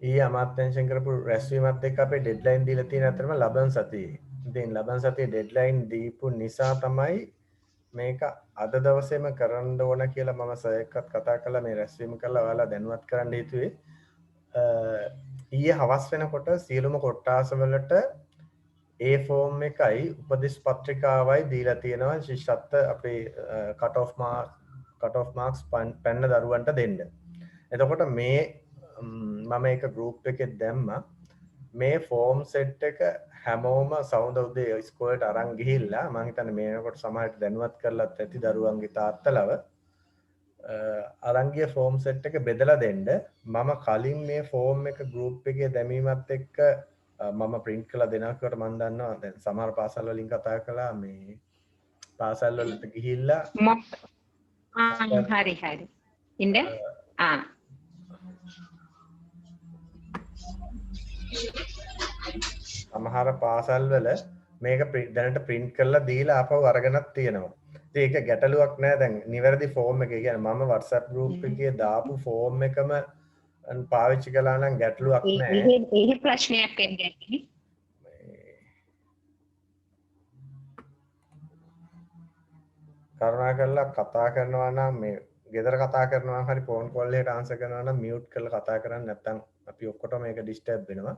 ඊයේ අමාත්‍යාංශයෙන් කරපු රැස්වීමත් එක්ක අපේ ඩෙඩ්ලයින් දීලා තියෙන අතරම ලබන සතියේ. ඉතින් ලබන සතියේ ඩෙඩ්ලයින් දීපු නිසා තමයි මේක අද දවසේම කරන්න ඕන කියලා මම සර් එක්කත් කතා කළා මේ රැස්වීම කරලා ඔයාලා දැනුවත් කරන්න හිතුවේ. ඊයේ හවස් වෙනකොට සියලුම කොට්ටාස වලට ඒ ෆෝම් එකයි උපදෙස් පත්‍රිකාවයි දීලා තියෙනවා ශිෂ්‍යත්ව අපේ කට් ඔෆ් මාක්ස් පැන්න දරුවන්ට දෙන්න. එතකොට මේ මම එක ගෲප් එකේ දැම්මා මේ ෆෝම් සෙට් එක හැමෝම සවුන්ද උදේ ඉස්කෝලේට අරන් ගිහිල්ලා මම හිතන්නේ මේ වෙනකොට සමහරට දැනුවත් කරලත් ඇති දරුවන්ගේ තාත්තලව අරන් ගිය ෆෝම් සෙට් එක බෙදලා දෙන්න. මම කලින් මේ ෆෝම් එක ගෲප් එකේ දැමීමත් එක්ක මම print කරලා දෙනවා කියවට මම දන්නවා දැන් සමහර පාසල් වලින් කතා කළා මේ පාසල් වලට ගිහිල්ලා හරි හරි ඉන්න සමහර පාසල් වල මේක දැනට print කරලා දීලා ආපහු අරගෙනත් තියෙනවා. ඉතින් ඒක ගැටලුවක් නෑ දැන් නිවැරදි ෆෝම් එක. කියන්නේ මම WhatsApp group එකේ දාපු ෆෝම් එකම පාවිච්චි කළා නම් ගැටලුවක් නෑ. ඒ ප්‍රශ්නයක් එන්නේ. කරුණාකරලා කතා කරනවා නම් මේ ගෙදර කතා කරනවා හරි ෆෝන් කෝල් එකට ආන්සර් කරනවා නම් මියුට් කරලා කතා කරන්න නැත්නම් අපි ඔක්කොටම මේක ඩිස්ටර්බ් වෙනවා.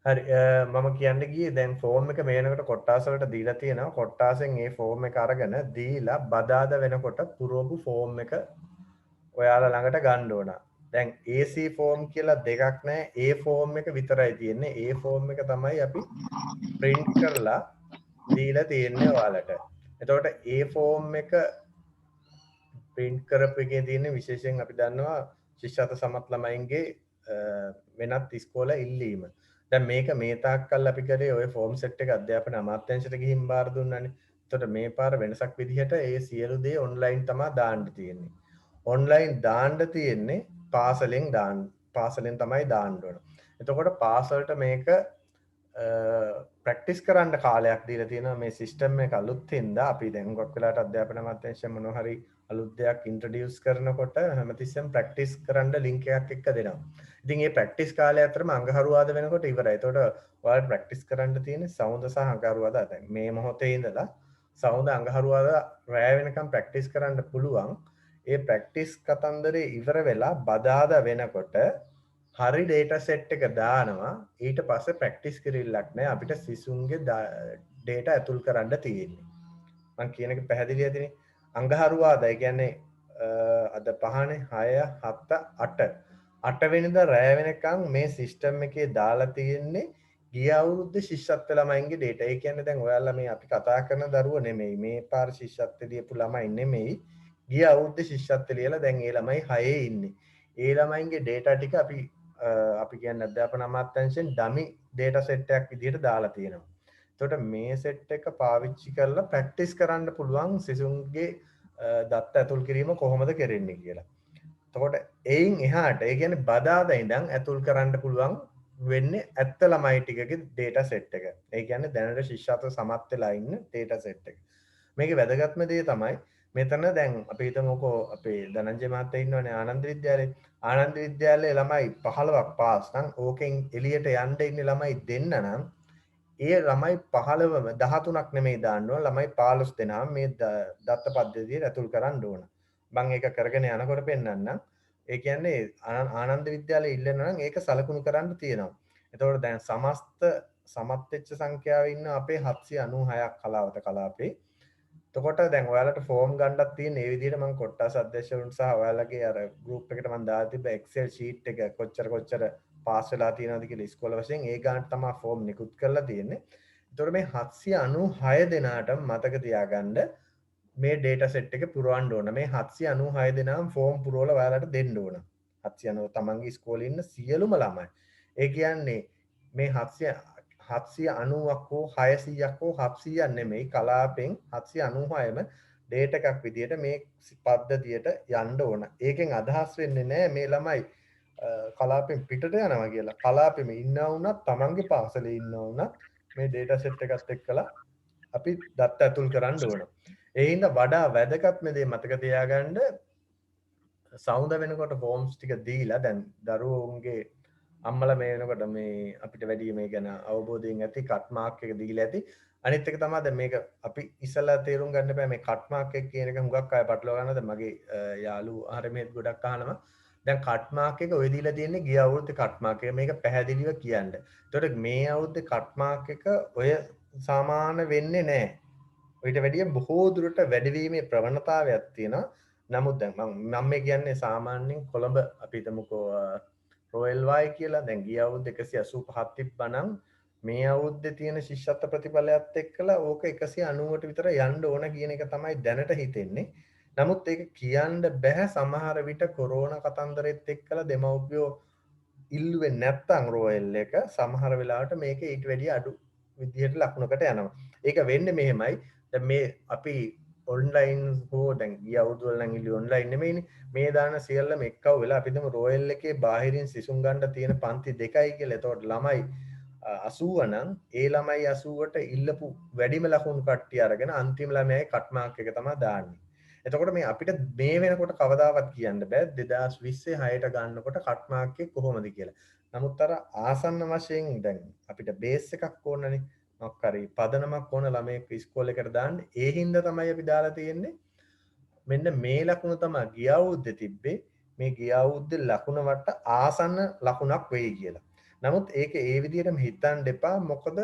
හරි මම කියන්න ගියේ දැන් ෆෝම් එක මේ වෙනකොට කොට්ටාස වලට දීලා තියෙනවා. කොට්ටාසෙන් මේ ෆෝම් එක අරගෙන දීලා බදාදා වෙනකොට පුරවපු ෆෝම් එක ඔයාලා ළඟට ගන්න ඕන. දැන් AC ෆෝම් කියලා දෙකක් නැහැ. A ෆෝම් එක විතරයි තියෙන්නේ. A ෆෝම් එක තමයි අපි print කරලා දීලා තියෙන්නේ ඔයාලට. එතකොට A ෆෝම් එක print කරපු එකේ තියෙන විශේෂයෙන් අපි දන්නවා ශිෂ්‍යත්ව සමත් ළමයින්ගේ වෙනත් ඉස්කෝල ඉල්ලීම. දැන් මේක මේ තාක්කල් අපි කරේ ඔය ෆෝම් සෙට් එක අධ්‍යාපන අමාත්‍යාංශයට ගිහින් බාර දුන්නානේ. එතකොට මේ පාර වෙනසක් විදිහට ඒ සියලු දේ ඔන්ලයින් තමයි දාන්න තියෙන්නේ. ඔන්ලයින් දාන්න තියෙන්නේ පාසලෙන් තමයි දාන්න ඕන. එතකොට පාසලට මේක ප්‍රැක්ටිස් කරන්න කාලයක් දීලා තියෙනවා මේ සිස්ටම් එක අලුත් හින්දා අපි දැන් ගොඩක් වෙලාවට අධ්‍යාපන අමාත්‍යාංශයෙන් මොනවා හරි අලුත් දෙයක් ඉන්ට්‍රොඩියුස් කරනකොට හැමතිස්සෙම ප්‍රැක්ටිස් කරන්න ලින්ක් එකක් එක්ක දෙනවා. ඉතින් මේ ප්‍රැක්ටිස් කාලය අතරම අඟහරුවාද වෙනකොට ඉවරයි. එතකොට ඔයාලට ප්‍රැක්ටිස් කරන්න තියෙන්නේ සවුන්ද සහ අඟහරුවාදා. දැන් මේ මොහොතේ ඉඳලා සවුන්ද අඟහරුවාදා රැය වෙනකම් ප්‍රැක්ටිස් කරන්න පුළුවන්. ඒ ප්‍රැක්ටිස් කතන්දරේ ඉවර වෙලා බදාදා වෙනකොට හරි ඩේටා සෙට් එක දානවා. ඊට පස්සේ ප්‍රැක්ටිස් කිරිල්ලක් නැහැ. අපිට සිසුන්ගේ ඩේටා ඇතුල් කරන්න තියෙන්නේ. මම කියන එක පැහැදිලි ඇතිනේ. අඟහරුවාදා කියන්නේ අද 5නේ 6 7 8 8 වෙනිදා රැය වෙනකන් මේ සිස්ටම් එකේ දාලා තියෙන්නේ ගිය අවුරුද්දේ ශිෂ්‍යත්ව ළමයින්ගේ ඩේටා. ඒ කියන්නේ දැන් ඔයාලා මේ අපි කතා කරන දරුවෝ නෙමෙයි. මේ පාර ශිෂ්‍යත්ව ලියපු ළමයි නෙමෙයි. ගිය අවුරුද්දේ ශිෂ්‍යත්ව ලියලා දැන් ඒ ළමයි 6 ඉන්නේ. ඒ ළමයින්ගේ ඩේටා ටික අපි කියන්නේ අධ්‍යාපන අමාත්‍යාංශයෙන් ඩමි ඩේටා සෙට් එකක් විදිහට දාලා තියෙනවා. එතකොට මේ සෙට් එක පාවිච්චි කරලා ප්‍රැක්ටිස් කරන්න පුළුවන් සිසුන්ගේ දත්ත ඇතුල් කිරීම කොහොමද කරන්නේ කියලා. එතකොට එයින් එහාට ඒ කියන්නේ බදාදා ඉඳන් ඇතුල් කරන්න පුළුවන් වෙන්නේ ඇත්ත ළමයි ටිකගේ ඩේටා සෙට් එක. ඒ කියන්නේ දැනට ශිෂ්‍යත්ව සමත් වෙලා ඉන්න ඩේටා සෙට් එක. මේකේ වැදගත්ම දේ තමයි මෙතන දැන් අපි හිතමුකෝ අපේ ධනංජය මහත්තයා ඉන්නවනේ ආනන්ද විද්‍යාලේ. ආනන්ද විද්‍යාලයේ ළමයි 15ක් පාස් නම් ඕකෙන් එළියට යන්න ඉන්න ළමයි දෙන්න නම් ඒ ළමයි 15ම 13ක් නෙමෙයි දාන්න ඕන ළමයි 15 දෙනා මේ දත්ත පද්ධතියට ඇතුල් කරන්න ඕන. මම ඒක කරගෙන යනකොට පෙන්නන්නම්. ඒ කියන්නේ ආනන්ද විද්‍යාලයේ ඉල්ලනවා නම් ඒක සලකුණු කරන්න තියෙනවා. එතකොට දැන් සමත් වෙච්ච සංඛ්‍යාව ඉන්න අපේ 796ක් කලාවත කලාපේ. එතකොට දැන් ඔයාලට ෆෝම් ගන්නත් තියෙන මේ විදිහට මම කොට්ටාස අධ්‍යක්ෂකවරුන් සහ ඔයාලගේ අර ගෲප් එකට මම දාලා තිබ්බ Excel sheet එක කොච්චර පාස් වෙලා තියෙනවද කියලා ඉස්කෝල වශයෙන් ඒ ගානට තමයි ෆෝම් නිකුත් කරලා තියෙන්නේ. එතකොට මේ 796 දෙනාට මතක තියාගන්න මේ ඩේටා සෙට් එක පුරවන්න ඕන. මේ 796 දෙනාම ෆෝම් පුරවලා ඔයාලට දෙන්න ඕන. 790 තමන්ගේ ඉස්කෝලේ ඉන්න සියලුම ළමයි. ඒ කියන්නේ මේ 790ක් හෝ 600ක් හෝ 700ක් නෙමෙයි කලාපෙන් 796ම ඩේටා එකක් විදියට මේ පද්ධතියට යන්න ඕන. ඒකෙන් අදහස් වෙන්නේ නැහැ මේ ළමයි කලාපෙන් පිටට යනවා කියලා. කලාපෙම ඉන්නා වුණත් තමන්ගේ පාසලේ ඉන්නා වුණත් මේ ඩේටා සෙට් එකත් එක්කලා අපි දත්ත ඇතුල් කරන්න ඕන. ඒ හින්දා වඩා වැදගත්ම දේ මතක තියාගන්න සවුන්ද වෙනකොට ෆෝම්ස් ටික දීලා දැන් දරුවෝන්ගේ අම්මලා මේ වෙනකොට මේ අපිට වැඩි මේ ගැන අවබෝධයෙන් ඇති කට් මාක් එක දීලා ඇති. අනිත් එක තමයි දැන් මේක අපි ඉස්සලා තේරුම් ගන්න බෑ මේ කට් මාක් එක කියන එක හුඟක් අය පටලවා ගන්නවා. දැන් මගේ යාළුවෝ හරියට ගොඩක් අහනවා. දැන් කට් මාක් එක ඔය දීලා තියෙන්නේ ගිය අවුරුද්දේ කට් මාක් එක. මේක පැහැදිලිව කියන්න. ඒතකොට මේ අවුරුද්දේ කට් මාක් එක ඔය සමාන වෙන්නේ නැහැ. ඔයිට වැඩිය බොහෝ දුරට වැඩිවීමේ ප්‍රවණතාවයක් තියෙනවා. නමුත් දැන් මම මේ කියන්නේ සාමාන්‍යයෙන් කොළඹ අපි හිතමුකෝ රොයල් වයි කියලා දැන් ගිය අවුරුද්දේ 185ක් තිබ්බනම් මේ අවුරුද්දේ තියෙන ශිෂ්‍යත්ව ප්‍රතිඵලයත් එක්කලා ඕක 190ට විතර යන්න ඕන කියන එක තමයි දැනට හිතෙන්නේ. නමුත් ඒක කියන්න බෑ සමහර විට කොරෝනා කතන්දරෙත් එක්කලා දෙමව්පියෝ ඉල්ලුවේ නැත්තම් රොයල් එක සමහර වෙලාවට මේක ඊට වැඩිය අඩු විදිහට ලකුණකට යනවා. ඒක වෙන්නේ මෙහෙමයි. දැන් මේ අපි ඔන්ලයින් හෝ දැන් ගිය අවුරුදු වල නම් ඉල්ලුවේ ඔන්ලයින් නෙමෙයිනේ. මේ දාන සියල්ලම එක්කව වෙලා අපි හිතමු රොයල් එකේ බාහිරින් සිසුන් ගන්න තියෙන පන්ති 2යි කියලා. එතකොට ළමයි 80 නම් ඒ ළමයි 80ට ඉල්ලපු වැඩිම ලකුණු කට්ටිය අරගෙන අන්තිම ළමයාගේ කට් මාක් එක තමයි දාන්නේ. එතකොට මේ අපිට මේ වෙනකොට කවදාවත් කියන්න බෑ 2020 6ට ගන්නකොට කට් මාක් එක කොහොමද කියලා. නමුත් අර ආසන්න වශයෙන් දැන් අපිට බේස් එකක් ඕනනේ. මොකක් හරි පදනමක් ඕන ළමයෙක් ඉස්කෝලේ එකට දාන්න. ඒ හින්දා තමයි අපි දාලා තියෙන්නේ. මෙන්න මේ ලකුණ තමයි ගිය අවුරුද්දේ තිබ්බේ. මේ ගිය අවුරුද්දේ ලකුණ වට ආසන්න ලකුණක් වෙයි කියලා. නමුත් ඒක ඒ විදිහටම හිතන්න එපා. මොකද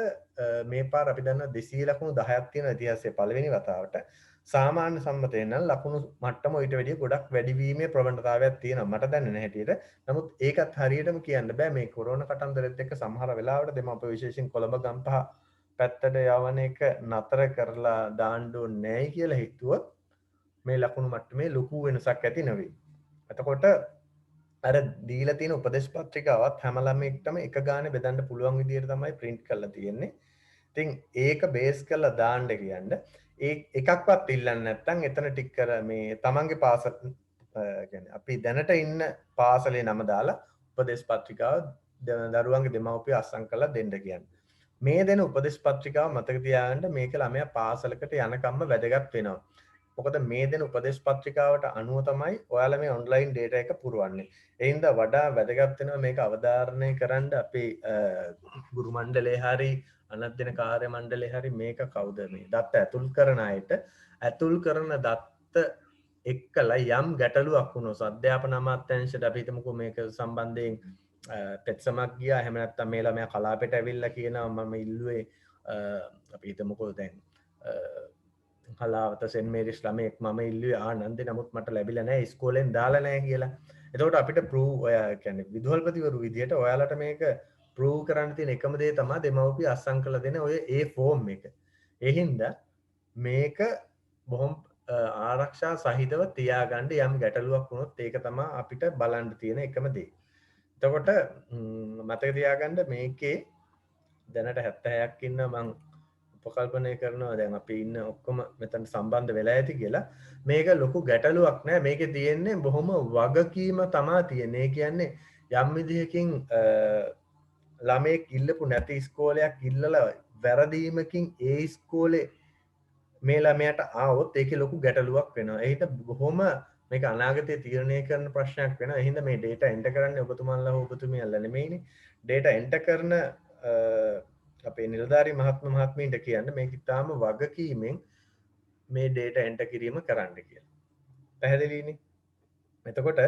මේ පාර අපි දන්නවා 200 ලකුණු 10ක් තියෙන ඉතිහාසයේ පළවෙනි වතාවට සාමාන්‍ය සම්මතයෙන් නම් ලකුණු මට්ටම ඊට වැඩිය ගොඩක් වැඩි වීමේ ප්‍රවණතාවයක් තියෙනවා. මට දැනෙන හැටියට. නමුත් ඒකත් හරියටම කියන්න බෑ. මේ කොරෝනා කතන්දරෙත් එක්ක සමහර වෙලාවට දෙමාපිය විශේෂයෙන් කොළඹ ගම්පහ පැත්තට යවන එක නතර කරලා දාන්න ඕනේ නැයි කියලා හිතුවොත් මේ ලකුණු මට්ටමේ ලොකු වෙනසක් ඇති නෙවෙයි. එතකොට අර දීලා තියෙන උපදේශ පත්‍රිකාවත් හැම ළමයෙක්ටම එක ගානේ බෙදන්න පුළුවන් විදිහට තමයි print කරලා තියෙන්නේ. ඉතින් ඒක බේස් කරලා දාන්න කියන්නේ ඒ එකක්වත් ඉල්ලන්නේ නැත්නම් එතන ටික කර මේ තමන්ගේ පාසල කියන්නේ අපි දැනට ඉන්න පාසලේ නම දාලා උපදේශ පත්‍රිකාව දරුවන්ගේ දෙමව්පිය අත්සන් කරලා දෙන්න කියන්නේ. මේ දෙන උපදේශ පත්‍රිකාව මතක තියාගන්න මේක ළමයා පාසලකට යනකම්ම වැදගත් වෙනවා. මොකද මේ දෙන උපදේශ පත්‍රිකාවට අනුව තමයි ඔයාලා මේ ඔන්ලයින් ඩේටා එක පුරවන්නේ. ඒ හින්දා වඩා වැදගත් වෙනවා මේක අවධාරණය කරන්න අපේ ගුරු මණ්ඩලේ හරි අනධ්‍යන කාර්ය මණ්ඩලේ හරි මේක කවුද මේ දත්ත ඇතුල් කරන අයට ඇතුල් කරන දත්ත එක්කලා යම් ගැටලුවක් වුණොත් අධ්‍යාපන අමාත්‍යාංශයට අපි හිතමුකෝ මේක සම්බන්ධයෙන් පෙත්සමක් ගියා එහෙම නැත්නම් මේ ළමයා කලාපෙට ඇවිල්ලා කියනවා මම ඉල්ලුවේ අපි හිතමුකෝ දැන් කලාවත සෙන්ට් මේරිස් ළමයෙක් මම ඉල්ලුවේ ආනන්ද නමුත් මට ලැබිලා නැහැ ඉස්කෝලෙන් දාලා නැහැ කියලා. එතකොට අපිට ප්‍රූව් ඔයා කියන්නේ විදුහල්පතිවරු විදියට ඔයාලට මේක ප්‍රූව් කරන්න තියෙන එකම දේ තමයි දෙමව්පිය අත්සන් කරලා දෙන ඔය ඒ ෆෝම් එක. ඒ හින්දා මේක බොහොම ආරක්ෂා සහිතව තියාගන්න යම් ගැටලුවක් වුණොත් ඒක තමයි අපිට බලන්න තියෙන එකම දේ. එතකොට මතක තියාගන්න මේකේ දැනට 76ක් ඉන්න මං උපකල්පනය කරනවා දැන් අපි ඉන්න ඔක්කොම මෙතන සම්බන්ධ වෙලා ඇති කියලා. මේක ලොකු ගැටලුවක් නෑ. මේකේ තියෙන්නේ බොහොම වගකීම තමයි තියෙන්නේ. ඒ කියන්නේ යම් විදිහකින් ළමයෙක් ඉල්ලපු නැති ඉස්කෝලයක් ඉල්ලලා වැරදීමකින් ඒ ඉස්කෝලේ මේ ළමයට ආවොත් ඒකේ ලොකු ගැටලුවක් වෙනවා. ඒ හින්දා බොහොම මේක අනාගතයේ තීරණය කරන ප්‍රශ්නයක් වෙනවා. ඒ හින්දා මේ data enter කරන්නේ ඔබතුමාලා හෝ ඔබතුමියලා නෙමෙයිනේ. data enter කරන අපේ නිලධාරී මහත්ම මහත්මීන්ට කියන්න මේක ඉතාම වගකීමෙන් මේ data enter කිරීම කරන්න කියලා. පැහැදිලිනේ? එතකොට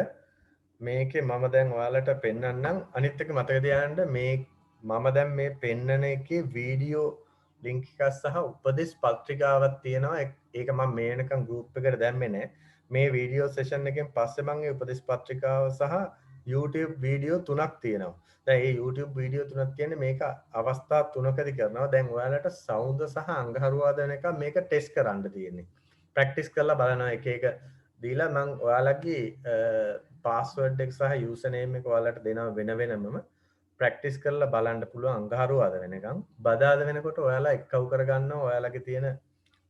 මේකේ මම දැන් ඔයාලට පෙන්වන්නම් අනිත් එක මතක තියාගන්න මේ මම දැන් මේ පෙන්නන එකේ වීඩියෝ ලින්ක් එකක් සහ උපදෙස් පත්‍රිකාවක් තියෙනවා. ඒක මම මේ වෙනකන් group එකට දැම්මේ නැහැ. මේ වීඩියෝ සෙෂන් එකෙන් පස්සේ මම මේ උපදෙස් පත්‍රිකාව සහ YouTube වීඩියෝ 3ක් තියෙනවා. දැන් මේ YouTube වීඩියෝ 3ක් කියන්නේ මේක අවස්ථා 3කදී කරනවා. දැන් ඔයාලට සවුන්ද සහ අංගහරුවාදන එක මේක ටෙස්ට් කරන්න තියෙන්නේ. ප්‍රැක්ටිස් කරලා බලනවා එක එක දීලා මම ඔයාලගේ පාස්වර්ඩ් එක සහ යූසර් නේම් එක ඔයාලට දෙනවා වෙන වෙනමම ප්‍රැක්ටිස් කරලා බලන්න පුළුවන් අංගහරුවාද වෙනකන්. බදාද වෙනකොට ඔයාලා එක්කව කරගන්නවා ඔයාලගේ තියෙන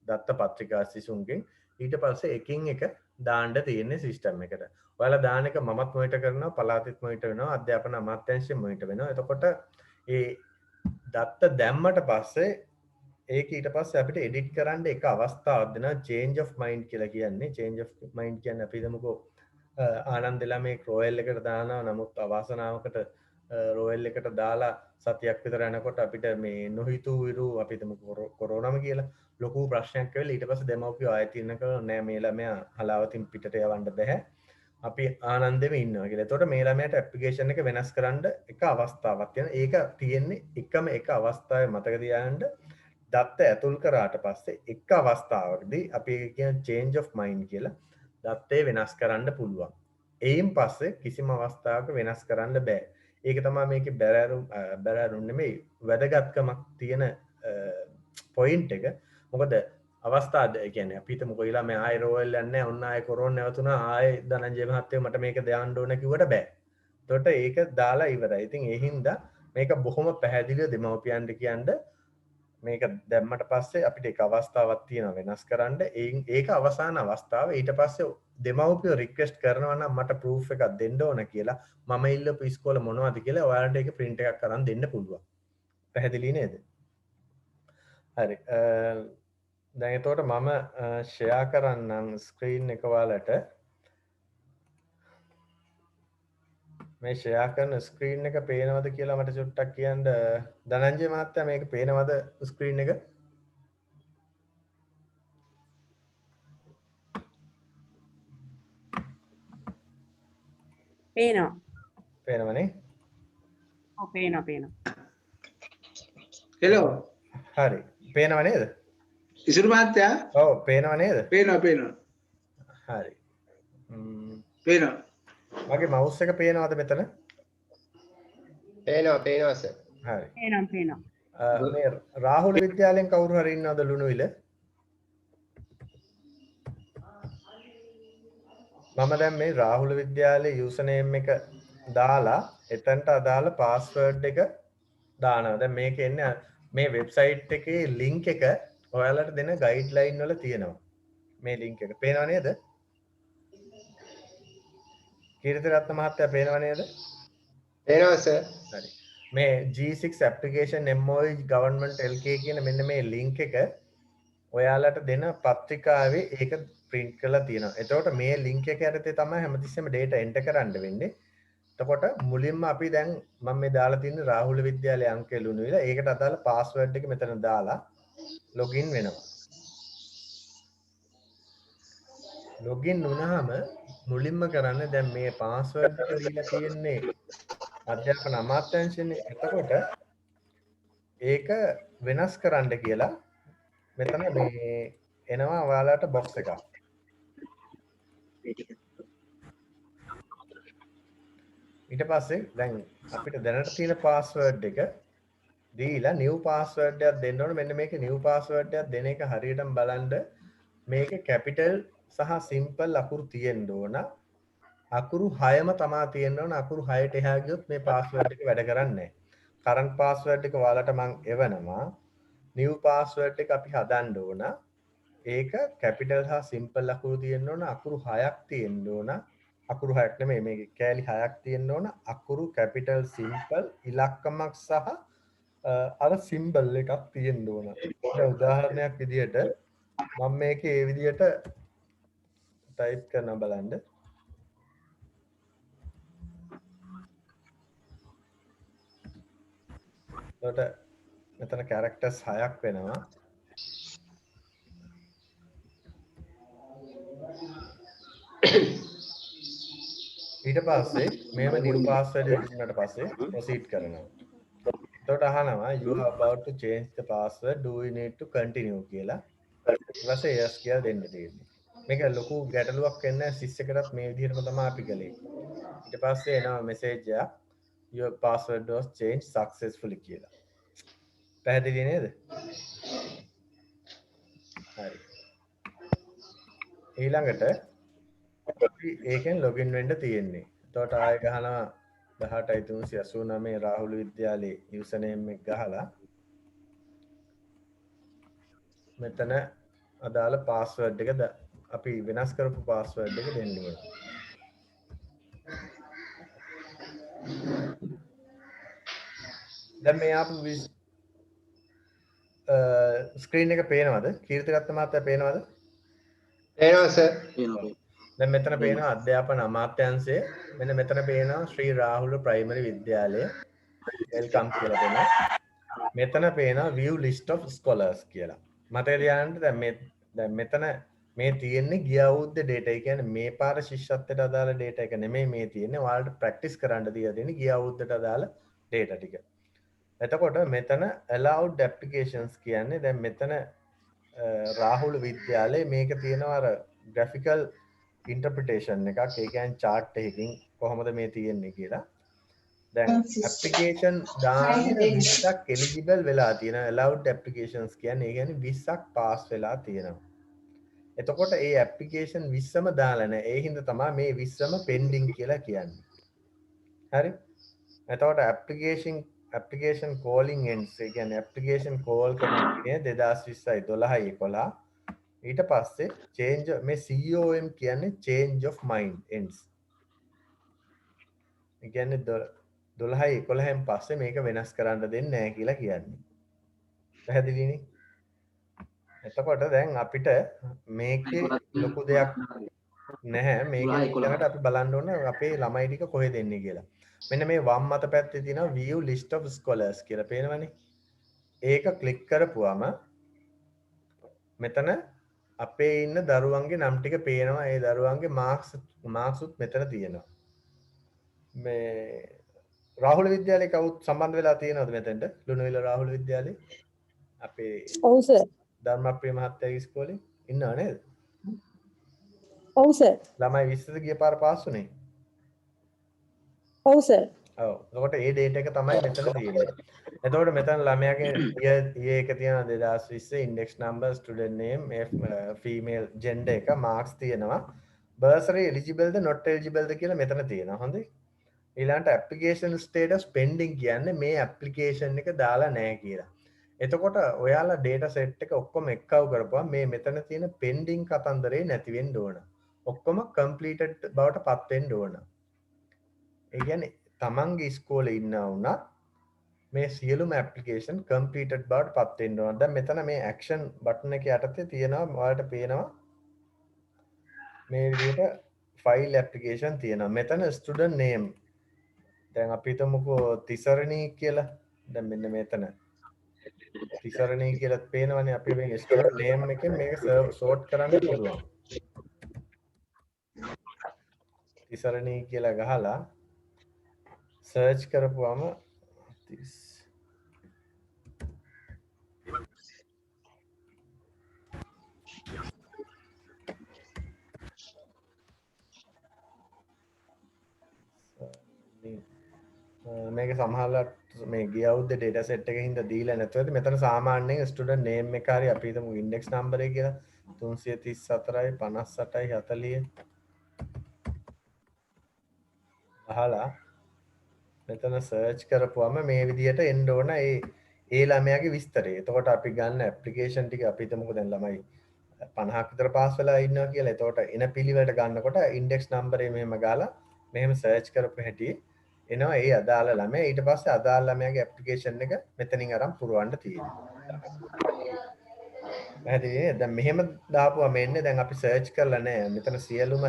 දත්ත පත්‍රිකා සිසුන්ගෙන්. ඊට පස්සේ එකින් එක දාන්න තියෙන්නේ සිස්ටම් එකට. ඔයාලා දාන එක මමත් මොනිටර් කරනවා, පළාතෙත් මොනිටර් වෙනවා, අධ්‍යාපන අමාත්‍යාංශයෙන් මොනිටර් වෙනවා. එතකොට ඒ දත්ත දැම්මට පස්සේ ඒක ඊට පස්සේ අපිට එඩිට් කරන්න එක අවස්ථාවක් දෙනවා change of mind කියලා කියන්නේ. change of mind කියන්නේ අපි හිතමුකෝ ආනන්ද ළමේ රොයල් එකට දානවා. නමුත් අවාසනාවකට රෝයල් එකට දාලා සතියක් විතර යනකොට අපිට මේ නොහිතු විරු අපිට කොරෝනාම කියලා ලොකු ප්‍රශ්නයක් වෙලා ඊට පස්සේ දෙමව්පියෝ ආයෙත් ඉන්නක නෑ මේ ළමයා හලාවතින් පිටට යවන්න බෑ අපි ආනන්දෙම ඉන්නවා කියලා. එතකොට මේ ළමයාට ඇප්ලිකේෂන් එක වෙනස් කරන්න එක අවස්ථාවක් තියෙනවා. ඒක තියෙන්නේ එකම එක අවස්ථාවේ මතක තියාගන්න දත්ත ඇතුල් කරාට පස්සේ එක අවස්ථාවකදී අපි ඒක කියන change of mind කියලා දත්තේ වෙනස් කරන්න පුළුවන්. එයින් පස්සේ කිසිම අවස්ථාවක වෙනස් කරන්න බෑ. ඒක තමයි මේකේ බැරෑරුම් නෙමෙයි වැදගත්කමක් තියෙන පොයින්ට් එක. මොකද අවස්ථා ඒ කියන්නේ අපි හිතමු කොයිලා මේ ආයෙ රෝයල් යන්නේ නැහැ. ඔන්න ආයෙ කොරෝනා නැවතුණා. ආයෙ ධනංජය මහත්තයෝ මට මේක දාන්න ඕන කිව්වට බෑ. එතකොට ඒක දාලා ඉවරයි. ඉතින් ඒ හින්දා මේක බොහොම පැහැදිලිව දෙමව්පියන්ට කියන්න මේක දැම්මට පස්සේ අපිට එක අවස්ථාවක් තියෙනවා වෙනස් කරන්න. ඒක අවසාන අවස්ථාව. ඊට පස්සේ දෙමව්පියෝ රික්වෙස්ට් කරනවා නම් මට ප්‍රූෆ් එකක් දෙන්න ඕන කියලා මම ඉල්ලපු ඉස්කෝලේ මොනවද කියලා ඔයාලට ඒක print එකක් අරන් දෙන්න පුළුවන්. පැහැදිලි නේද? හරි. දැන් එතකොට මම ෂෙයා කරන්නම් ස්ක්‍රීන් එක ඔයාලට. මේ ෂෙයා කරන ස්ක්‍රීන් එක පේනවද කියලා මට චුට්ටක් කියන්න. ධනංජය මහත්තයා මේක පේනවද ස්ක්‍රීන් එක? පේනවා. පේනවනේ? ඔව් පේනවා. හෙලෝ. හරි. පේනව නේද? ඉසුරු මහත්තයා? ඔව් පේනව නේද? පේනවා. හරි. පේනවා. මගේ මවුස් එක පේනවද මෙතන? පේනවා සර්. හරි. පේනවා. මේ රාහුල විද්‍යාලයෙන් කවුරු හරි ඉන්නවද ලුණුවිල? මම දැන් මේ රාහුල විද්‍යාලයේ යූසර් නේම් එක දාලා එතනට අදාළ පාස්වර්ඩ් එක දානවා. දැන් මේක එන්නේ මේ වෙබ්සයිට් එකේ ලින්ක් එක ඔයාලට දෙන ගයිඩ්ලයින් වල තියෙනවා. මේ ලින්ක් එක. පේනව නේද? කීර්තිරත්න මහත්තයා පේනව නේද? පේනවා සර්. හරි. මේ G6 application MOE government LK කියන මෙන්න මේ ලින්ක් එක ඔයාලට දෙන පත්‍රිකාවේ ඒක print කරලා තියෙනවා. එතකොට මේ ලින්ක් එක යටතේ තමයි හැමතිස්සෙම data enter කරන්න වෙන්නේ. එතකොට මුලින්ම අපි දැන් මම මේ දාලා තියෙන රාහුල විද්‍යාලයේ අංකය ලුණුවිල ඒකට අදාළ පාස්වර්ඩ් එක මෙතන දාලා login වෙනවා. login වුණාම මුලින්ම කරන්නේ දැන් මේ පාස්වර්ඩ් එක දීලා තියෙන්නේ අධ්‍යාපන අමාත්‍යාංශනේ. එතකොට ඒක වෙනස් කරන්න කියලා මෙතන මේ එනවා ඔයාලට box එකක්. ඊට පස්සේ දැන් අපිට දැනට තියෙන පාස්වර්ඩ් එක දීලා new password එකක් දෙන්න ඕනේ. මෙන්න මේකේ new password එකක් දෙන එක හරියටම බලන්න මේකේ capital සහ simple අකුරු තියෙන්න ඕන. අකුරු 6ම තමා තියෙන්න ඕන. අකුරු 6ට එහා ගියොත් මේ password එක වැඩ කරන්නේ නැහැ. current password එක ඔයාලට මම එවනවා. new password එක අපි හදන්න ඕන. ඒක capital හා simple අකුරු තියෙන්න ඕන. අකුරු 6ක් තියෙන්න ඕන. අකුරු 6ක් නෙමෙයි මේකේ කෑලි 6ක් තියෙන්න ඕන. අකුරු capital simple ඉලක්කමක් සහ අර සිම්බල් එකක් තියෙන්න ඕන. දැන් උදාහරණයක් විදිහට මම මේකේ මේ විදිහට ටයිප් කරන බලන්න. එතකොට මෙතන characters 6ක් වෙනවා. ඊට පස්සේ මේව new password එක දුන්නාට පස්සේ proceed කරනවා. එතකොට අහනවා you are about to change the password, do you need to continue කියලා. ඊට පස්සේ yes කියලා දෙන්න තියෙන්නේ. මේක ලොකු ගැටලුවක් වෙන්නේ සිස් එකටත් මේ විදිහටම තමයි අපි කළේ. ඊට පස්සේ එනවා message එක your password was changed successfully කියලා. පැහැදිලි නේද? හරි. ඊළඟට අපි ඒකෙන් login වෙන්න තියෙන්නේ. එතකොට ආයෙ ගහනවා 18389 රාහුල විද්‍යාලයේ යූසර් නේම් එක ගහලා මෙතන අදාළ පාස්වර්ඩ් එක අපි වෙනස් කරපු පාස්වර්ඩ් එක දෙන්න ඕනේ. දැන් මේ ආපු ස්ක්‍රීන් එක පේනවද? කීර්තිරත්න මහත්තයා පේනවද? පේනවා සර්. දැන් මෙතන පේනවා අධ්‍යාපන අමාත්‍යාංශය. මෙන්න මෙතන පේනවා ශ්‍රී රාහුල ප්‍රයිමරි විද්‍යාලය. වෙල්කම් කියලා දෙනවා. මෙතන පේනවා view list of scholars කියලා. මතක තියාගන්න දැන් මෙතන මේ තියෙන්නේ ගිය අවුරුද්දේ data. ඒ කියන්නේ මේ පාර ශිෂ්‍යත්වයට අදාළ data එක නෙමෙයි මේ තියෙන්නේ. ඔයාලට ප්‍රැක්ටිස් කරන්න දීලා තියෙන්නේ ගිය අවුරුද්දට අදාළ data ටික. එතකොට මෙතන allowed applications කියන්නේ දැන් මෙතන රාහුල විද්‍යාලයේ මේක තියෙනවා අර graphical interpretation එකක්. ඒ කියන්නේ chart එකකින් කොහොමද මේ තියෙන්නේ කියලා. දැන් application දාන්න 20ක් eligible වෙලා තියෙනවා. allowed applications කියන්නේ 20ක් pass වෙලා තියෙනවා. එතකොට ඒ application 20ම දාලා නැහැ. ඒ හින්දා තමයි මේ 20ම pending කියලා කියන්නේ. හරි? එතකොට application calling ends ඒ කියන්නේ application call කරන්නේ 2020යි 12යි 11. ඊට පස්සේ change මේ COM කියන්නේ change of mind ends. ඒ කියන්නේ 12යි 11න් පස්සේ මේක වෙනස් කරන්න දෙන්නේ නැහැ කියලා කියන්නේ. පැහැදිලිනේ? එතකොට දැන් අපිට මේකේ ලොකු දෙයක් නැහැ. මේක ඊළඟට අපි බලන්න ඕන අපේ ළමයි ටික කොහෙද එන්නේ කියලා. මෙන්න මේ වම් අත පැත්තේ තියෙනවා view list of scholars කියලා පේනවනේ. ඒක ක්ලික් කරපුවම මෙතන අපේ ඉන්න දරුවන්ගේ නම් ටික පේනවා. ඒ දරුවන්ගේ මාක්ස් උත් මෙතන තියෙනවා. මේ රාහුල විද්‍යාලේ කවුත් සම්බන්ධ වෙලා තියෙනවද මෙතෙන්ට? ලුණුවිල රාහුල විද්‍යාලේ අපේ ඔව් සර්. ධර්මප්‍රිය මහත්තයාගේ ඉස්කෝලේ ඉන්නව නේද? ඔව් සර්. ළමයි 20ද ගිය පාර පාස් වුනේ. ඔව් සර්. ඔව්. එතකොට ඒ data එක තමයි මෙතන තියෙන්නේ. එතකොට මෙතන ළමයාගේ year එක තියෙනවා 2020 index number student name female gender එක marks තියෙනවා. bursary eligible the not eligible ද කියලා මෙතන තියෙනවා. හොඳයි. ඊළඟට application status pending කියන්නේ මේ application එක දාලා නැහැ කියලා. එතකොට ඔයාලා data set එක ඔක්කොම එක්කව කරපුවා මේ මෙතන තියෙන pending කතන්දරේ නැති වෙන්න ඕන. ඔක්කොම completed බවට පත් වෙන්න ඕන. ඒ කියන්නේ තමන්ගේ ඉස්කෝලේ ඉන්නා වුණත් මේ සියලුම application completed බවට පත් වෙන්න ඕන. දැන් මෙතන මේ action button එක යටතේ තියෙනවා ඔයාලට පේනවා මේ විදිහට file application තියෙනවා. මෙතන student name දැන් අපි හිතමුකෝ තිසරණී කියලා. දැන් මෙන්න මෙතන තිසරණී කියලා පේනවනේ අපි මේ student name එකෙන් මේක sort කරන්න පුළුවන්. තිසරණී කියලා ගහලා search කරපුවම මේක සමහරවිට මේ ගිය අවුරුද්දේ data set එකේ හින්දා දීලා නැතුව ඇති. මෙතන සාමාන්‍යයෙන් student name එක හරි අපි හිතමු index number එක කියලා 334යි 58යි 40 අහලා මෙතන search කරපුවම මේ විදිහට එන්න ඕන ඒ ළමයාගේ විස්තරය. එතකොට අපි ගන්න application ටික අපි හිතමුකෝ දැන් ළමයි 50ක් විතර පාස් වෙලා ඉන්නවා කියලා. එතකොට එන පිළිවෙලට ගන්නකොට index number එක මෙහෙම ගාලා මෙහෙම search කරපු හැටි එනවා ඒ අදාළ ළමයා. ඊට පස්සේ අදාළ ළමයාගේ application එක මෙතනින් අරන් පුරවන්න තියෙනවා. පැහැදිලිද? දැන් මෙහෙම දාපුවම එන්නේ දැන් අපි search කරලා නැහැ. මෙතන සියලුම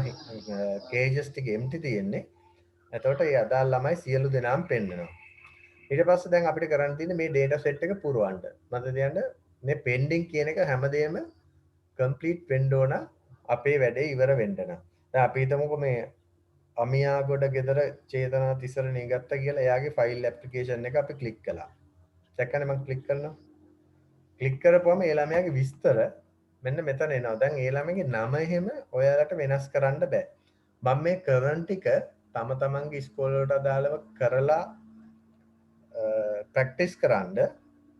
pages ටික empty තියෙන්නේ. එතකොට ඒ අදාළ ළමයි සියලු දෙනාම පෙන්නනවා. ඊට පස්සේ දැන් අපිට කරන්න තියෙන්නේ මේ data set එක පුරවන්න. මතක තියාගන්න මේ pending කියන එක හැමදේම complete වෙන්න ඕන අපේ වැඩේ ඉවර වෙන්න නම්. දැන් අපි හිතමුකෝ මේ අමියාගොඩ ගෙදර චේතනා තිසරණී ගත්තා කියලා එයාගේ ෆයිල් ඇප්ලිකේෂන් එක අපි ක්ලික් කළා. දැක්කනේ මම ක්ලික් කරනවා. ක්ලික් කරපුවම ඒ ළමයාගේ විස්තර මෙන්න මෙතන එනවා. දැන් ඒ ළමයාගේ නම එහෙම ඔයාලට වෙනස් කරන්න බෑ. මම මේ කරන් ටික තම තමන්ගේ ඉස්කෝල වලට අදාළව කරලා ප්‍රැක්ටිස් කරන්න.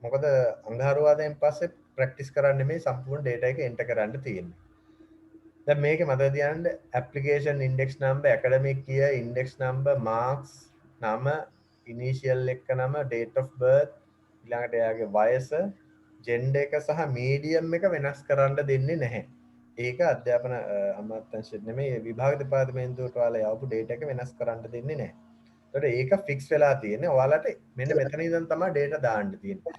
මොකද අඟහරුවාදයෙන් පස්සේ ප්‍රැක්ටිස් කරන්න මේ සම්පූර්ණ data එක එන්ටර් කරන්න තියෙන්නේ. දැන් මේකේ මතක තියාගන්න application index number academic year index number marks නම initial එක නම date of birth ඊළඟට එයාගේ වයස gender එක සහ medium එක වෙනස් කරන්න දෙන්නේ නැහැ. ඒක අධ්‍යාපන අමාත්‍යාංශෙත් නෙමෙයි විභාග දෙපාර්තමේන්තුවට ඔයාලා යවපු data එක වෙනස් කරන්න දෙන්නේ නැහැ. ඒකට ඒක fix වෙලා තියෙන්නේ. ඔයාලට මෙන්න මෙතන ඉඳන් තමයි data දාන්න තියෙන්නේ.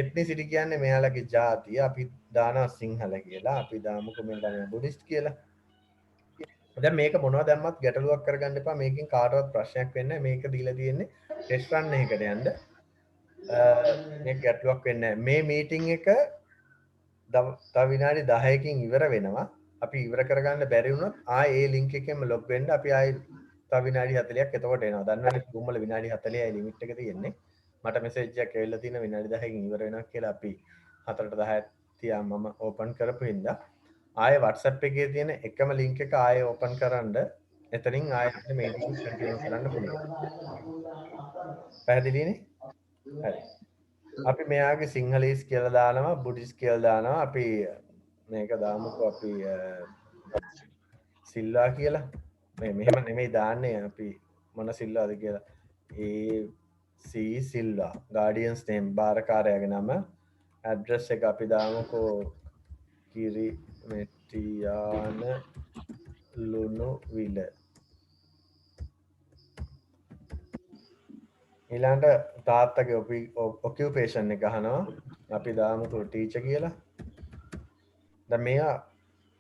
ethnicity කියන්නේ මෙයාලගේ ජාතිය. අපි දානවා සිංහල කියලා. අපි දාමුකෝ මෙයාලා බුද්දිස්ට් කියලා. දැන් මේක මොනවද දැම්මත් ගැටලුවක් කරගන්න එපා. මේකෙන් කාටවත් ප්‍රශ්නයක් වෙන්නේ නැහැ. මේක දීලා තියෙන්නේ ටෙස්ට් රන් එකකට යන්න. මේක ගැටලුවක් වෙන්නේ නැහැ. මේ මීටින් එක තව විනාඩි 10කින් ඉවර වෙනවා. අපි ඉවර කරගන්න බැරි වුණොත් ආයේ ඒ ලින්ක් එකෙන්ම ලොග් වෙන්න අපි ආයේ තව විනාඩි 40ක් එතකොට එනවා. දන්නවනේ Zoom වල විනාඩි 40යි ලිමිට් එක තියෙන්නේ. මට මෙසේජ් එකක් ඇවිල්ලා තියෙන විනාඩි 10කින් ඉවර වෙනවා කියලා අපි 4ට 10ක් තියා මම ඕපන් කරපු හින්දා ආයේ WhatsApp එකේ තියෙන එකම ලින්ක් එක ආයේ ඕපන් කරන්ඩ එතනින් ආයේ අපිට මේ ලින්ක් කන්ටිනියු කරන්න පුළුවන්. පැහැදිලිනේ? හරි. අපි මෙයාගේ සිංහලීස් කියලා දානවා, බුද්දිස් කියලා දානවා. අපි මේක දාමුකෝ අපි සිල්වා කියලා. මෙහෙම නෙමෙයි දාන්නේ අපි මොන සිල්වාද කියලා. සිල්වා. ගාඩියන්ස් නේම් බාරකාරයාගේ නම. ඇඩ්‍රස් එක අපි දාමුකෝ කිරිමෙටියාන ලුණුවිල. ඊළඟට තාත්තගේ ඔකියුපේෂන් එක අහනවා. අපි දාමුකෝ ටීචර් කියලා. දැන් මෙයා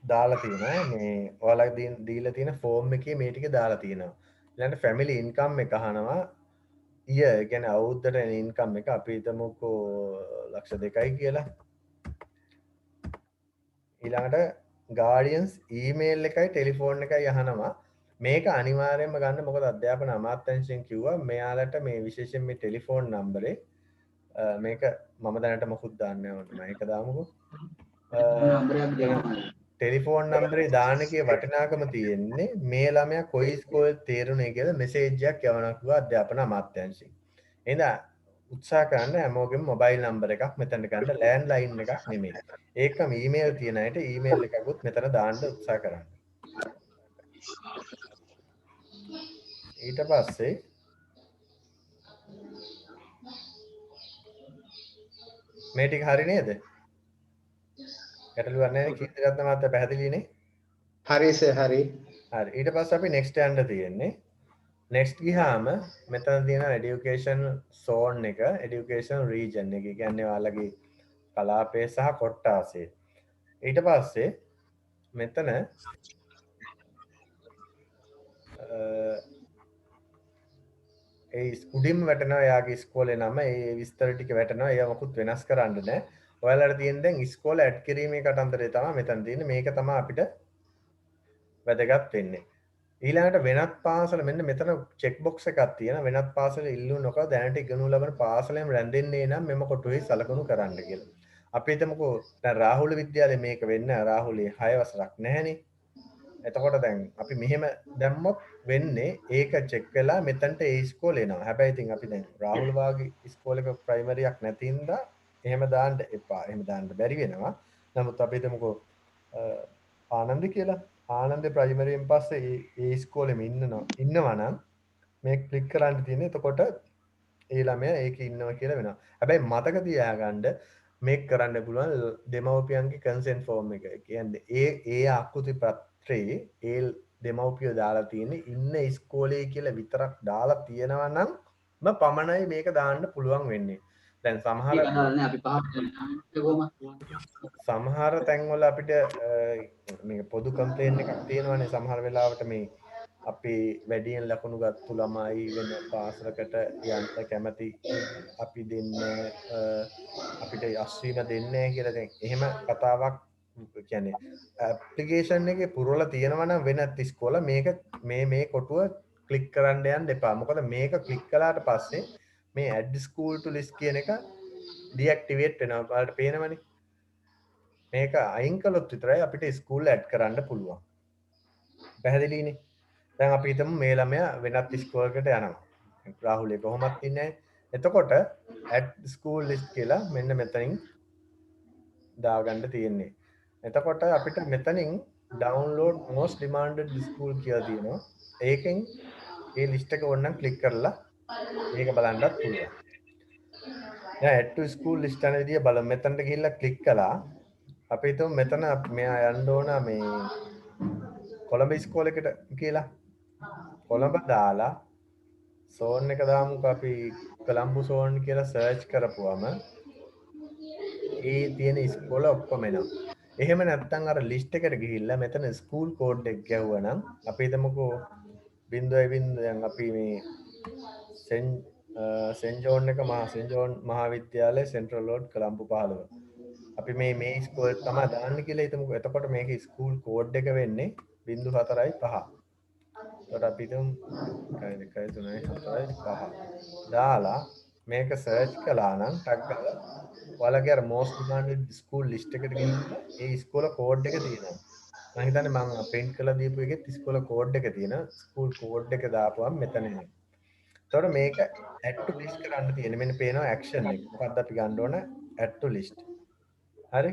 දාලා තියෙනවා මේ ඔයාලා දීලා තියෙන ෆෝම් එකේ මේ ටික දාලා තියෙනවා. ඊළඟට ෆැමිලි ඉන්කම් එක අහනවා. ඊය කියන්නේ අවුරුද්දට එන ඉන්කම් එක අපි හිතමුකෝ ලක්ෂ 2යි කියලා. ඊළඟට ගාඩියන්ස් ඊමේල් එකයි ටෙලිෆෝන් එකයි අහනවා. මේක අනිවාර්යයෙන්ම ගන්න මොකද අධ්‍යාපන අමාත්‍යාංශයෙන් කිව්වා මෙයාලට මේ විශේෂයෙන් මේ ටෙලිෆෝන් නම්බරේ මේක මම දැනට මොකුත් දාන්නේ නැහැ. මේක දාමුකෝ. ටෙලිෆෝන් නම්බරේ දාන එකේ වටිනාකම තියෙන්නේ මේ ළමයා කොයි ඉස්කෝලේ තේරුණේ කියලා මෙසේජ් එකක් යවනවා කිව්වා අධ්‍යාපන අමාත්‍යාංශයෙන්. එහෙනම් උත්සාහ කරන්න හැමෝගෙම මොබයිල් නම්බර් එකක් මෙතනට ගන්න ලෑන්ඩ් ලයින් එකක් නෙමෙයි. ඒකම ඊමේල් තියෙන අයට ඊමේල් එකකුත් මෙතන දාන්න උත්සාහ කරන්න. ඊට පස්සේ මේ ටික හරි නේද? ගැටලුවක් නැහැ නේ කීර්තිරත්න මහත්තයා පැහැදිලිනේ? හරි සර් හරි. හරි. ඊට පස්සේ අපි next යන්න තියෙන්නේ. next ගියාම මෙතන තියෙන education zone එක, education region එක. ඒ කියන්නේ ඔයාලගේ කලාපය සහ කොට්ටාසය. ඊට පස්සේ මෙතන ඒ උඩින්ම වැටෙනවා යාගේ ඉස්කෝලේ නම ඒ විස්තර ටික වැටෙනවා ඒව මොකුත් වෙනස් කරන්න නැහැ ඔයාලට තියෙන දැන් ඉස්කෝල ඇඩ් කිරීමේ කතන්දරය තමයි මෙතන තියෙන්නේ මේක තමයි අපිට වැදගත් වෙන්නේ ඊළඟට වෙනත් පාසල මෙන්න මෙතන චෙක් බොක්ස් එකක් තියෙනවා වෙනත් පාසල ඉල්ලු නොකර දැනට ඉගෙනු ලබන පාසලෙන් රැඳෙන්නේ නම් මෙම කොටුවේ සලකනු කරන්න කියලා අපි හිතමුකෝ දැන් රාහුල විද්‍යාලේ මේක වෙන්නේ රාහුලේ 6 වසරක් නැහැනේ එතකොට දැන් අපි මෙහෙම දැම්මොත් වෙන්නේ ඒක චෙක් වෙලා මෙතනට ඒ ඉස්කෝලේ එනවා. හැබැයි ඉතින් අපි දැන් රාහුල වාගේ ඉස්කෝලේක ප්‍රයිමරියක් නැති හින්දා එහෙම දාන්න එපා. එහෙම දාන්න බැරි වෙනවා. නමුත් අපි හිතමුකෝ ආනන්ද කියලා. ආනන්ද ප්‍රයිමරියෙන් පස්සේ ඒ ඉස්කෝලේම ඉන්නවා නම් මේ ක්ලික් කරන්න තියෙන්නේ. එතකොට ඒ ළමයා ඒකේ ඉන්නවා කියලා වෙනවා. හැබැයි මතක තියාගන්න මේක කරන්න පුළුවන් දෙමව්පියන්ගේ කන්සෙන්ට් ෆෝම් එක. කියන්නේ ඒ ආකෘති ඒ දෙමව්පියෝ දාලා තියෙන්නේ ඉන්න ඉස්කෝලේ කියලා විතරක් දාලා තියෙනවා නම් පමණයි මේක දාන්න පුළුවන් වෙන්නේ. දැන් සමහර තැන්වල අපිට මේ පොදු කම්ප්ලේන් එකක් තියෙනවානේ සමහර වෙලාවට මේ අපි වැඩියෙන් ලකුණු ගත්තු ළමයි වෙන පාසලකට යන්න කැමති අපි දෙන්නේ අපිට අස්වීම දෙන්නේ කියලා දැන් එහෙම කතාවක් කියන්නේ ඇප්ලිකේෂන් එකේ පුරවලා තියෙනවා නම් වෙනත් ඉස්කෝල මේක මේ කොටුව ක්ලික් කරන්න යන්න එපා. මොකද මේක ක්ලික් කළාට පස්සේ මේ add school to list කියන එක ඩිඇක්ටිවේට් වෙනවා. ඔයාලට පේනවනේ. මේක අයින් කළොත් විතරයි අපිට ස්කූල් ඇඩ් කරන්න පුළුවන්. පැහැදිලිනේ? දැන් අපි හිතමු මේ ළමයා වෙනත් ඉස්කෝලයකට යනවා. රාහුලේ කොහොමත් ඉන්නේ නැහැ. එතකොට add school list කියලා මෙන්න මෙතනින් දාගන්න තියෙන්නේ. එතකොට අපිට මෙතනින් download most demanded school කියලා තියෙනවා. ඒකෙන් ඒ ලිස්ට් එක ඕනනම් ක්ලික් කරලා මේක බලන්නත් පුළුවන්. දැන් add to school list යන විදිය බලමු. මෙතනට ගිහිල්ලා ක්ලික් කළා. අපි හිතමු මෙතන මෙයා යන්න ඕන මේ කොළඹ ඉස්කෝලේකට කියලා. කොළඹ දාලා zone එක දාමුකෝ අපි කොළඹ zone කියලා search කරපුවම ඒ තියෙන ඉස්කෝල ඔක්කොම එනවා. එහෙම නැත්නම් අර ලිස්ට් එකට ගිහිල්ලා මෙතන ස්කූල් කෝඩ් එක ගැහුවා නම් අපි හිතමුකෝ 0.0 දැන් අපි මේ සෙන්ට් ජෝන් එක සෙන්ට් ජෝන් මහාවිද්‍යාලය සෙන්ට්‍රල් රෝඩ් කොළඹ 15. අපි මේ ස්කෝල් තමයි දාන්න කියලා හිතමුකෝ. එතකොට මේකේ ස්කූල් කෝඩ් එක වෙන්නේ 0.4.5. එතකොට අපි හිතමු 1.3.4.5 දාලා මේක සර්ච් කළා නම් ටග් ගාලා ඔයාලගේ අර most demanded school list එකට ගිහිල්ලා ඒ ඉස්කෝල කෝඩ් එක තියෙනවා. මම හිතන්නේ මම print කරලා දීපු එකෙත් ඉස්කෝල කෝඩ් එක තියෙනවා. ස්කූල් කෝඩ් එක දාපුවම මෙතන එනවා. එතකොට මේක add to list කරන්න තියෙන්නේ. මෙන්න පේනවා action එක. මොකක්ද අපි ගන්න ඕන add to list. හරි?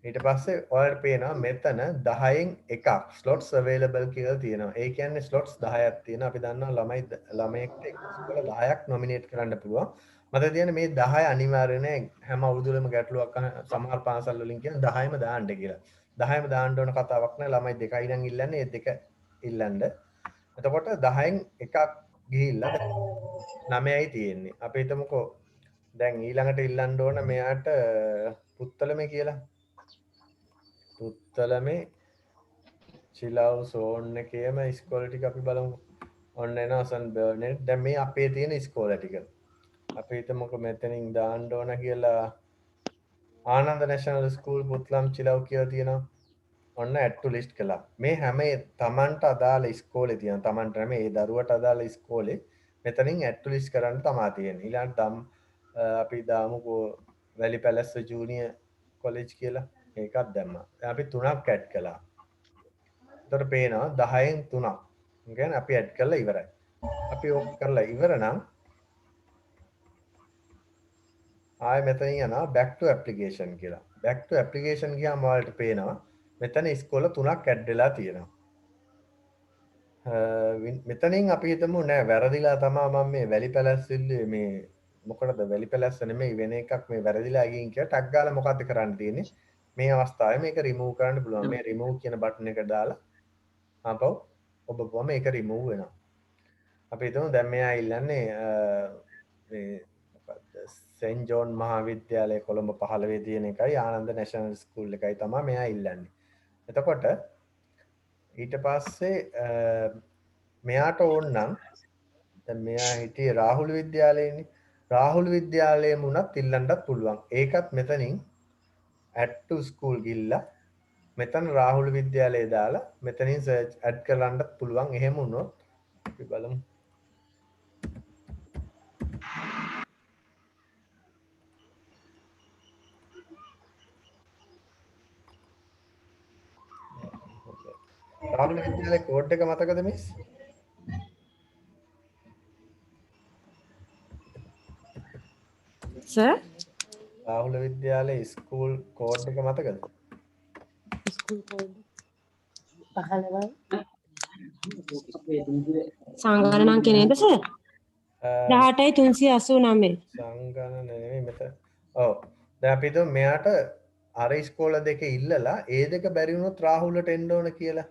ඊට පස්සේ ඔයාලට පේනවා මෙතන 10න් එකක් slots available කියලා තියෙනවා. ඒ කියන්නේ slots 10ක් තියෙනවා. අපි දන්නවා ළමයෙක්ට ඉස්කෝල 10ක් nominate කරන්න පුළුවන්. මට තියෙන්නේ මේ 10 අනිවාර්යයෙන් හැම අවුරුද්දෙම ගැටලුවක් සමහර පාසල් වලින් කියන 10ම දාන්න කියලා. 10ම දාන්න ඕන කතාවක් නෑ. ළමයි දෙකයි නම් ඉල්ලන්නේ. ඒ දෙක ඉල්ලන්න. එතකොට 10න් එකක් ගිහිල්ලා 9යි තියෙන්නේ. අපි හිතමුකෝ දැන් ඊළඟට ඉල්ලන්න ඕන මෙයාට පුත්තලමේ කියලා. පුත්තලමේ චිලව් සෝන් එකේම ඉස්කෝල ටික අපි බලමු. ඔන්න එනවා සන් බර්නෙට්. දැන් මේ අපේ තියෙන ඉස්කෝල ටික. අපි හිතමුකෝ මෙතනින් දාන්න ඕන කියලා ආනන්ද නැෂනල් ස්කූල් පුත්ලම් චිලව් කියලා තියෙනවා. ඔන්න add to list කළා. මේ හැම තමන්ට අදාළ ඉස්කෝලේ තියෙන තමන්ට නෙමෙයි ඒ දරුවට අදාළ ඉස්කෝලේ මෙතනින් add to list කරන්න තමයි තියෙන්නේ. ඊළඟට අපි දාමුකෝ වැලි පැලස්ස ජූනියර් කොලෙජ් කියලා. ඒකත් දැම්මා. දැන් අපි 3ක් add කළා. එතකොට පේනවා 10න් 3ක්. ඒ කියන්නේ අපි add කරලා ඉවරයි. අපි ඕක කරලා ඉවර නම් ආයෙ මෙතනින් යනවා back to application කියලා. back to application ගියාම ඔයාලට පේනවා මෙතන ඉස්කෝල 3ක් ඇඩ් වෙලා තියෙනවා. මෙතනින් අපි හිතමු නෑ වැරදිලා තමයි මම මේ වැලි පැලැස්සිල්ලේ මේ මොකටද වැලි පැලැස්ස නෙමෙයි වෙන එකක් මේ වැරදිලා ගින් කියලා ටග් ගාලා මොකද්ද කරන්න තියෙන්නේ? මේ අවස්ථාවේ මේක remove කරන්න පුළුවන්. මේ remove කියන බටන් එක දාලා ආපහු ඔබපුවම මේක remove වෙනවා. අපි හිතමු දැන් මෙයා ඉල්ලන්නේ මේ මොකද්ද සෙන්ට් ජෝන් මහාවිද්‍යාලය කොළඹ 15 තියෙන එකයි ආනන්ද නැෂනල් ස්කූල් එකයි තමයි මෙයා ඉල්ලන්නේ. එතකොට ඊට පස්සේ මෙයාට ඕන නම් දැන් මෙයා හිටියේ රාහුල විද්‍යාලයේනේ. රාහුල වීද්‍යාලයෙම උනත් ඉල්ලන්නත් පුළුවන්. ඒකත් මෙතනින් add to school ගිල්ලා මෙතන රාහුල විද්‍යාලය දාලා මෙතනින් search add කරන්නත් පුළුවන්. එහෙම වුණොත් අපි බලමු. රාහුල විද්‍යාලයේ කෝඩ් එක මතකද මිස්? Sir? රාහුල විද්‍යාලයේ ස්කූල් කෝඩ් එක මතකද? School code 15යි. සංගණනාංක නේද sir? 18යි 389. සංගණන නෙමෙයි මෙතන. ඔව්. දැන් අපි හිතමු මෙයාට අර ඉස්කෝල දෙක ඉල්ලලා ඒ දෙක බැරි වුණොත් රාහුලට එන්න ඕන කියලා.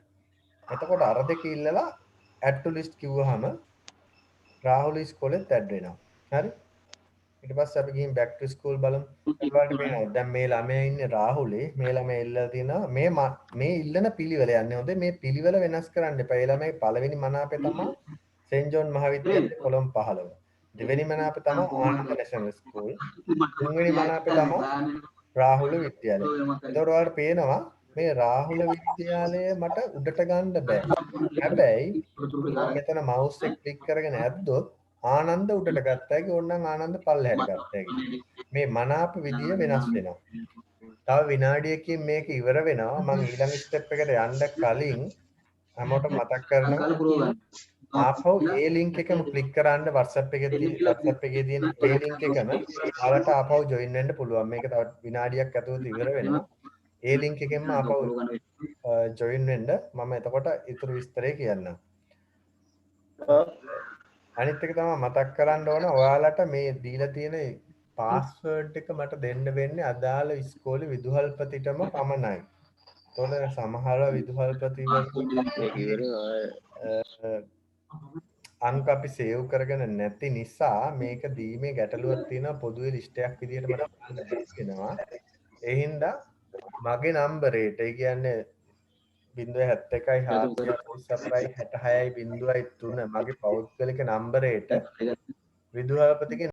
එතකොට අර දෙක ඉල්ලලා add to list කිව්වහම රාහුල ඉස්කෝලෙත් add වෙනවා. හරි? ඊට පස්සේ අපි ගිහින් back to school බලමු. ඊළඟට පේනවා දැන් මේ ළමයා ඉන්නේ රාහුලේ. මේ ළමයා ඉල්ලලා තියෙනවා මේ ඉල්ලන පිළිවෙල යන්නේ හොඳේ. මේ පිළිවෙල වෙනස් කරන්න එපා. ඒ ළමයාගේ පළවෙනි මනාපේ තමයි සෙන්ට් ජෝන් මහාවිද්‍යාලය කොළඹ 15. දෙවෙනි මනාපේ තමයි ආනන්ද නැෂනල් ස්කූල්. තුන්වෙනි මනාපේ තමයි රාහුල විද්‍යාලය. ඒතකොට ඔයාලට පේනවා මේ රාහුල විද්‍යාලය මට උඩට ගන්න බෑ. හැබැයි මෙතන mouse එක ක්ලික් කරගෙන ඇද්දොත් ආනන්ද උඩට ගත්තා හැකි ඕනනම් ආනන්ද පල්ලෙහාට ගත්තා හැකි. මේ මනාප විදිය වෙනස් වෙනවා. තව විනාඩියකින් මේක ඉවර වෙනවා. මම ඊළඟ ස්ටෙප් එකට යන්න කලින් හැමෝටම මතක් කරනවා ආපහු ඒ ලින්ක් එකම ක්ලික් කරන්න WhatsApp එකේ තියෙන ඒ ලින්ක් එකම ඔයාලට ආපහු ජොයින් වෙන්න පුළුවන්. මේක තව විනාඩියක් ඇතුළත ඉවර වෙනවා. ඒ ලින්ක් එකෙන්ම ආපහු ජොයින් වෙන්න මම එතකොට ඊටු විස්තරය කියන්නම්. අනිත් එක තමයි මතක් කරන්න ඕන ඔයාලට මේ දීලා තියෙන පාස්වර්ඩ් එක මට දෙන්න වෙන්නේ අදාළ ඉස්කෝලේ විදුහල්පතිටම පමණයි. ඒතකොට සමහර විදුහල්පති අංක අපි සේව් කරගෙන නැති නිසා මේක දීමේ ගැටලුවක් තියෙනවා. පොදුවේ ලිස්ට් එකක් විදිහට මට ගන්න බැරි වෙනවා. ඒ හින්දා මගේ නම්බරේට ඒ කියන්නේ 071යි 444යි 66යි 03 මගේ පෞද්ගලික නම්බරේට විදුහල්පතිගේ